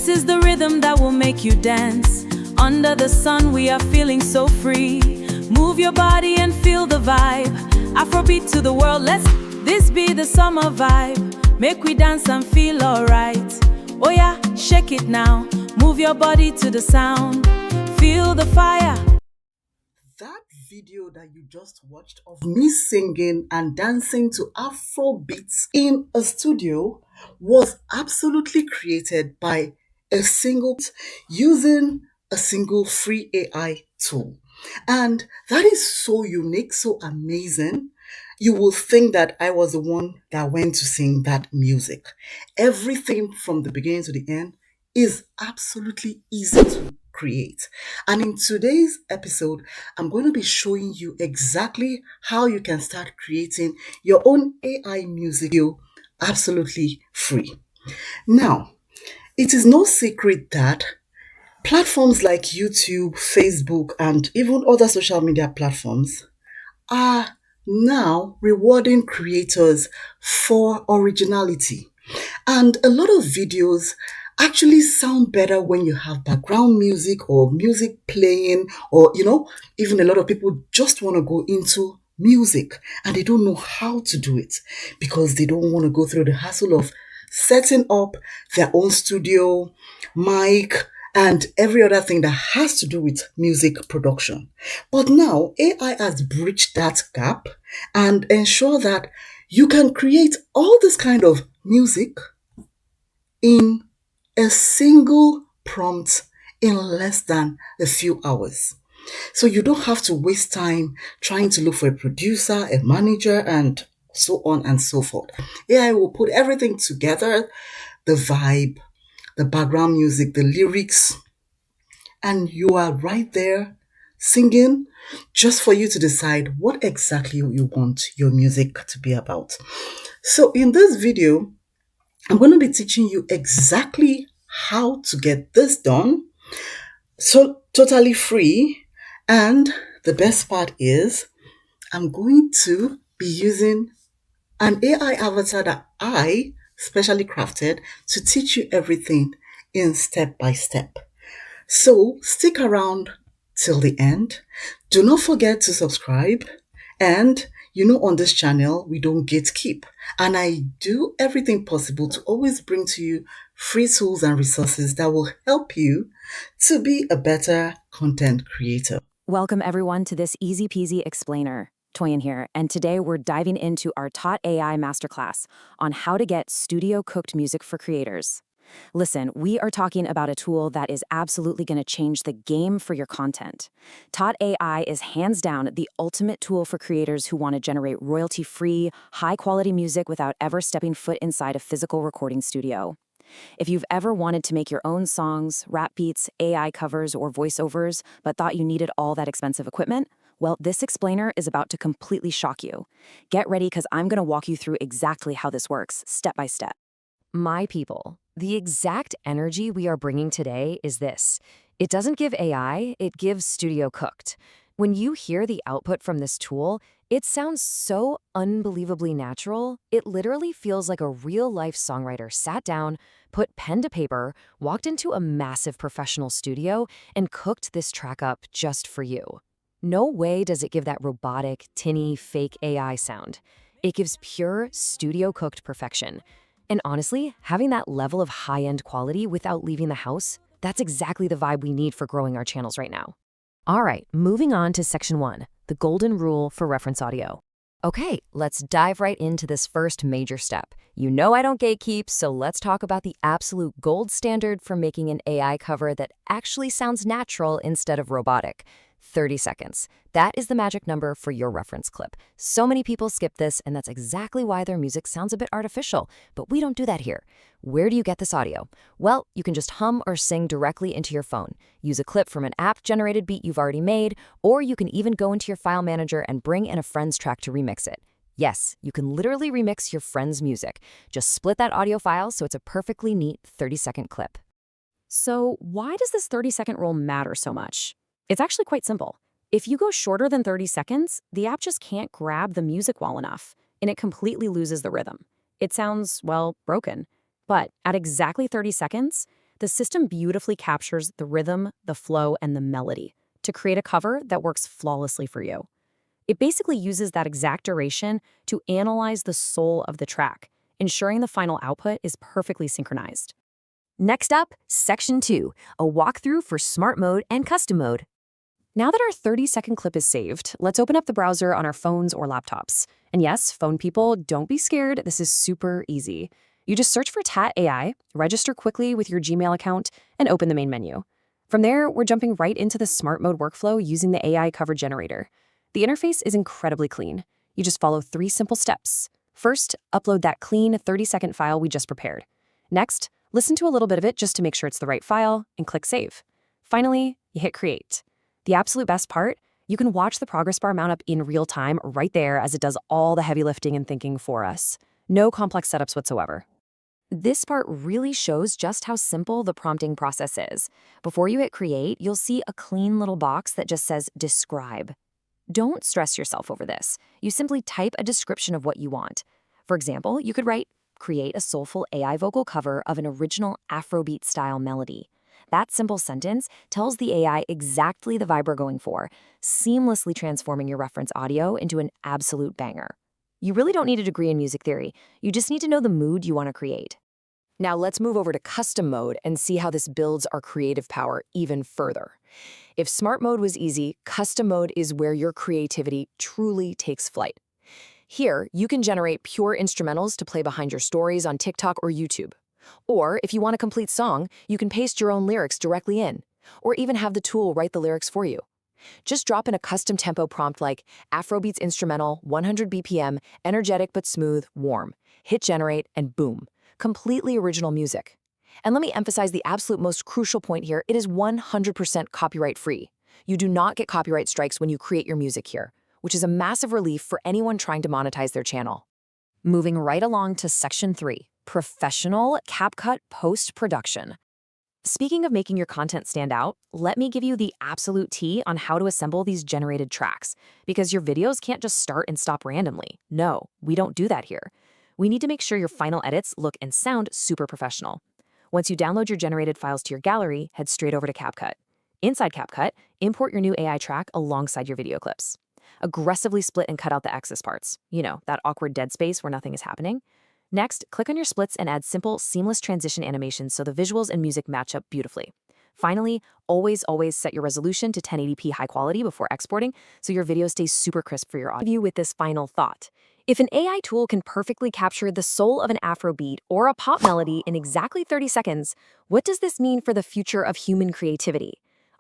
This is the rhythm that will make you dance. Under the sun we are feeling so free. Move your body and feel the vibe. Afrobeat to the world, let's this be the summer vibe. Make we dance and feel alright. Oh yeah, shake it now. Move your body to the sound. Feel the fire. That video that you just watched of me singing and dancing to Afro beats in a studio was absolutely created by using a single free AI tool. And that is so unique, so amazing. You will think that I was the one that went to sing that music. Everything from the beginning to the end is absolutely easy to create. And in today's episode, I'm going to be showing you exactly how you can start creating your own AI music video absolutely free. Now, it is no secret that platforms like YouTube, Facebook, and even other social media platforms are now rewarding creators for originality. And a lot of videos actually sound better when you have background music or music playing, or, even a lot of people just want to go into music and they don't know how to do it because they don't want to go through the hassle of setting up their own studio, mic, and every other thing that has to do with music production. But now AI has bridged that gap and ensure that you can create all this kind of music in a single prompt in less than a few hours. So you don't have to waste time trying to look for a producer, a manager, and so on and so forth. AI will put everything together, the vibe, the background music, the lyrics, and you are right there singing just for you to decide what exactly you want your music to be about. So in this video, I'm going to be teaching you exactly how to get this done. So totally free. And the best part is I'm going to be using an AI avatar that I specially crafted to teach you everything in step by step. So stick around till the end. Do not forget to subscribe. And on this channel, we don't gatekeep. And I do everything possible to always bring to you free tools and resources that will help you to be a better content creator. Welcome everyone to this easy peasy explainer. Toyin here, and today we're diving into our Taught AI masterclass on how to get studio-cooked music for creators. Listen, we are talking about a tool that is absolutely going to change the game for your content. Taught AI is hands down the ultimate tool for creators who want to generate royalty-free, high-quality music without ever stepping foot inside a physical recording studio. If you've ever wanted to make your own songs, rap beats, AI covers, or voiceovers, but thought you needed all that expensive equipment, well, this explainer is about to completely shock you. Get ready because I'm going to walk you through exactly how this works, step by step. My people, the exact energy we are bringing today is this. It doesn't give AI, it gives studio cooked. When you hear the output from this tool, it sounds so unbelievably natural. It literally feels like a real-life songwriter sat down, put pen to paper, walked into a massive professional studio, and cooked this track up just for you. No way does it give that robotic, tinny, fake AI sound. It gives pure, studio-cooked perfection. And honestly, having that level of high-end quality without leaving the house, that's exactly the vibe we need for growing our channels right now. All right, moving on to section 1, the golden rule for reference audio. Okay, let's dive right into this first major step. You know I don't gatekeep, so let's talk about the absolute gold standard for making an AI cover that actually sounds natural instead of robotic. 30 seconds. That is the magic number for your reference clip. So many people skip this, and that's exactly why their music sounds a bit artificial, but we don't do that here. Where do you get this audio? Well, you can just hum or sing directly into your phone. Use a clip from an app-generated beat you've already made, or you can even go into your file manager and bring in a friend's track to remix it. Yes, you can literally remix your friend's music. Just split that audio file so it's a perfectly neat 30-second clip. So why does this 30-second rule matter so much? It's actually quite simple. If you go shorter than 30 seconds, the app just can't grab the music well enough, and it completely loses the rhythm. It sounds, well, broken. But at exactly 30 seconds, the system beautifully captures the rhythm, the flow, and the melody to create a cover that works flawlessly for you. It basically uses that exact duration to analyze the soul of the track, ensuring the final output is perfectly synchronized. Next up, Section 2, a walkthrough for Smart Mode and Custom Mode. Now that our 30-second clip is saved, let's open up the browser on our phones or laptops. And yes, phone people, don't be scared, this is super easy. You just search for TAT AI, register quickly with your Gmail account, and open the main menu. From there, we're jumping right into the Smart Mode workflow using the AI cover generator. The interface is incredibly clean. You just follow 3 simple steps. First, upload that clean 30-second file we just prepared. Next, listen to a little bit of it just to make sure it's the right file, and click Save. Finally, you hit Create. The absolute best part, you can watch the progress bar mount up in real time right there as it does all the heavy lifting and thinking for us. No complex setups whatsoever. This part really shows just how simple the prompting process is. Before you hit Create, you'll see a clean little box that just says Describe. Don't stress yourself over this. You simply type a description of what you want. For example, you could write, create a soulful AI vocal cover of an original Afrobeat-style melody. That simple sentence tells the AI exactly the vibe we're going for, seamlessly transforming your reference audio into an absolute banger. You really don't need a degree in music theory. You just need to know the mood you want to create. Now let's move over to custom mode and see how this builds our creative power even further. If smart mode was easy, custom mode is where your creativity truly takes flight. Here, you can generate pure instrumentals to play behind your stories on TikTok or YouTube. Or if you want a complete song, you can paste your own lyrics directly in, or even have the tool write the lyrics for you. Just drop in a custom tempo prompt like Afrobeats instrumental, 100 BPM, energetic but smooth, warm. Hit generate, and boom. Completely original music. And let me emphasize the absolute most crucial point here, it is 100% copyright free. You do not get copyright strikes when you create your music here, which is a massive relief for anyone trying to monetize their channel. Moving right along to Section 3, Professional CapCut Post-Production. Speaking of making your content stand out, let me give you the absolute tea on how to assemble these generated tracks, because your videos can't just start and stop randomly. No, we don't do that here. We need to make sure your final edits look and sound super professional. Once you download your generated files to your gallery, head straight over to CapCut. Inside CapCut, import your new AI track alongside your video clips. Aggressively split and cut out the excess parts. You know, that awkward dead space where nothing is happening. Next, click on your splits and add simple, seamless transition animations so the visuals and music match up beautifully. Finally, always set your resolution to 1080p high quality before exporting so your video stays super crisp for your audio. With this final thought. If an AI tool can perfectly capture the soul of an Afrobeat or a pop melody in exactly 30 seconds, what does this mean for the future of human creativity?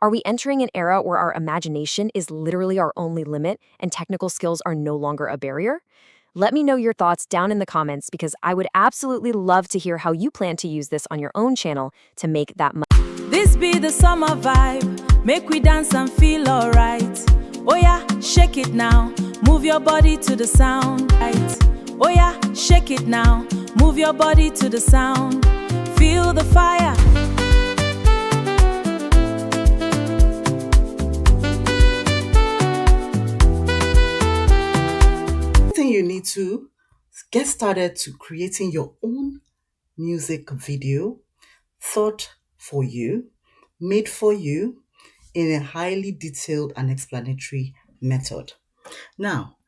Are we entering an era where our imagination is literally our only limit and technical skills are no longer a barrier? Let me know your thoughts down in the comments because I would absolutely love to hear how you plan to use this on your own channel to make that money. This be the summer vibe, make we dance and feel alright. Oh yeah, shake it now, move your body to the sound. Right. Oh yeah, shake it now, move your body to the sound. Feel the fire. You need to get started to creating your own music video thought for you, made for you in a highly detailed and explanatory method. Now,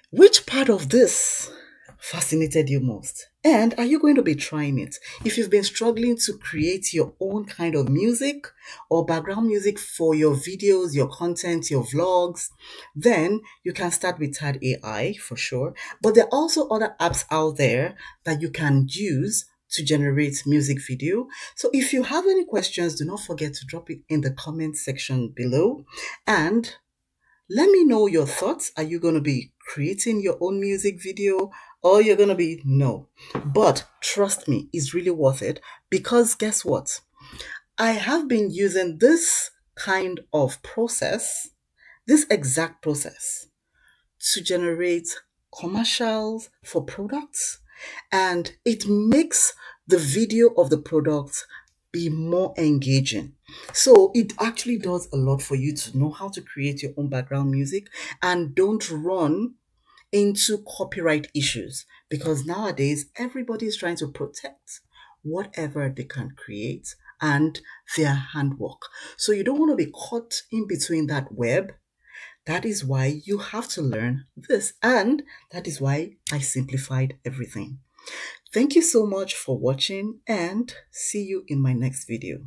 which part of this fascinated you most? And are you going to be trying it? If you've been struggling to create your own kind of music or background music for your videos, your content, your vlogs, then you can start with TAD AI for sure. But there are also other apps out there that you can use to generate music video. So if you have any questions, do not forget to drop it in the comment section below. And let me know your thoughts. Are you going to be creating your own music video or you're going to be no? But trust me, it's really worth it because guess what? I have been using this kind of process, this exact process, to generate commercials for products, and it makes the video of the product be more engaging. So it actually does a lot for you to know how to create your own background music and don't run into copyright issues, because nowadays everybody is trying to protect whatever they can create and their handwork. So you don't want to be caught in between that web. That is why you have to learn this, and that is why I simplified everything. Thank you so much for watching, and see you in my next video.